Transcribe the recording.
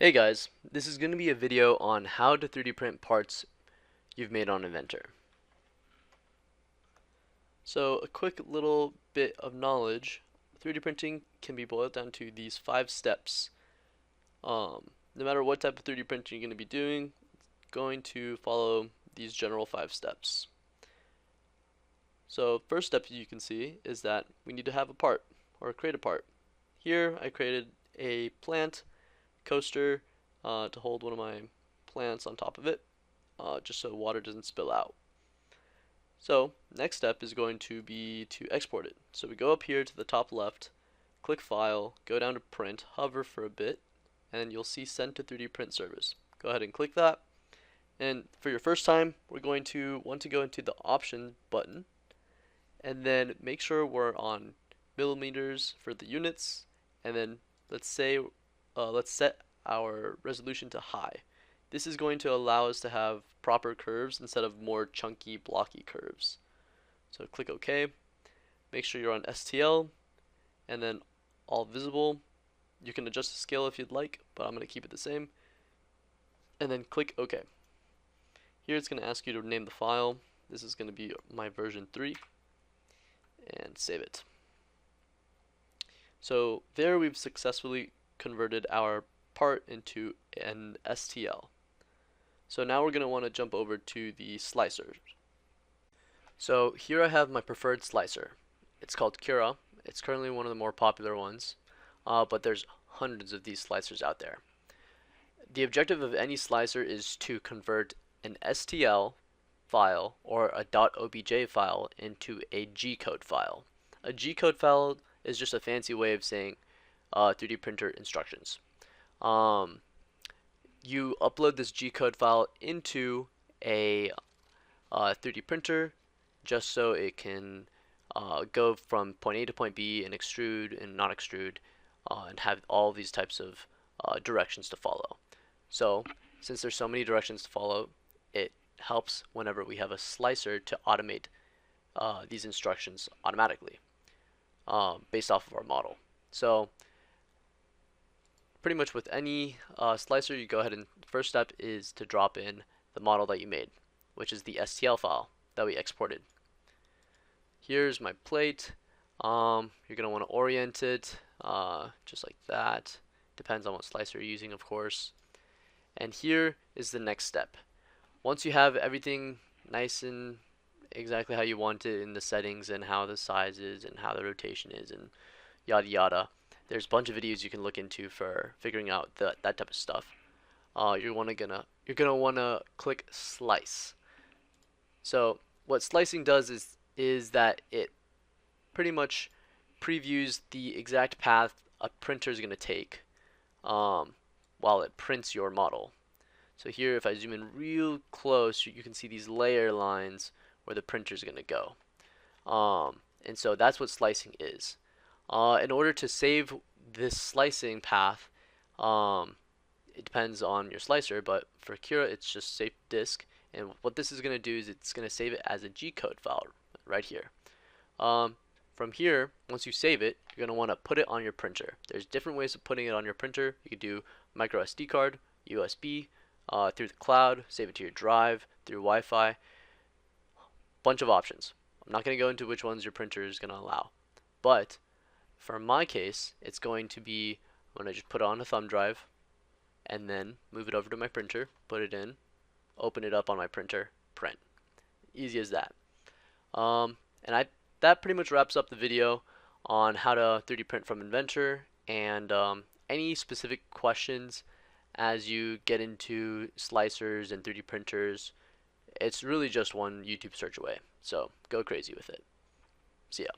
Hey guys, this is going to be a video on how to 3D print parts you've made on Inventor. So a quick little bit of knowledge, 3D printing can be boiled down to these 5 steps. No matter what type of 3D printing you're going to be doing, it's going to follow these general 5 steps. So first step you can see is that we need to have a part or create a part. Here I created a plant coaster to hold one of my plants on top of it, just so water doesn't spill out. So next step is going to be to export it. So we go up here to the top left, click File, go down to Print, hover for a bit, and you'll see Send to 3D Print Service. Go ahead and click that. And for your first time, we're going to want to go into the Option button, and then make sure we're on millimeters for the units, and then let's set our resolution to high. This is going to allow us to have proper curves instead of more chunky, blocky curves. So click OK. Make sure you're on STL, and then all visible. You can adjust the scale if you'd like, but I'm going to keep it the same. And then click OK. Here it's going to ask you to name the file. This is going to be my version 3, and save it. So there we've successfully converted our part into an STL. So now we're going to want to jump over to the slicer. So here I have my preferred slicer. It's called Cura. It's currently one of the more popular ones, but there's hundreds of these slicers out there. The objective of any slicer is to convert an STL file or a .obj file into a G-code file. A G-code file is just a fancy way of saying 3D printer instructions. You upload this G-code file into a 3D printer just so it can go from point A to point B and extrude and not extrude and have all these types of directions to follow. So since there's so many directions to follow, it helps whenever we have a slicer to automate these instructions automatically based off of our model. So pretty much with any slicer, you go ahead and first step is to drop in the model that you made, which is the STL file that we exported. Here's my plate. You're going to want to orient it just like that. Depends on what slicer you're using, of course. And here is the next step. Once you have everything nice and exactly how you want it in the settings and how the size is and how the rotation is and yada yada, there's a bunch of videos you can look into for figuring out that type of stuff. You're gonna wanna click slice. So what slicing does is that it pretty much previews the exact path a printer is gonna take while it prints your model. So here, if I zoom in real close, you can see these layer lines where the printer is gonna go. And so that's what slicing is. In order to save this slicing path, it depends on your slicer, but for Cura it's just save disk, and what this is going to do is it's going to save it as a G-code file right here. From here, once you save it, you're going to want to put it on your printer. There's different ways of putting it on your printer. You could do micro SD card, USB, through the cloud, save it to your drive, through Wi-Fi, bunch of options. I'm not going to go into which ones your printer is going to allow, but for my case, it's going to be, I'm going to just put it on a thumb drive and then move it over to my printer, put it in, open it up on my printer, print. Easy as that. That pretty much wraps up the video on how to 3D print from Inventor, and any specific questions as you get into slicers and 3D printers, it's really just one YouTube search away. So go crazy with it. See ya.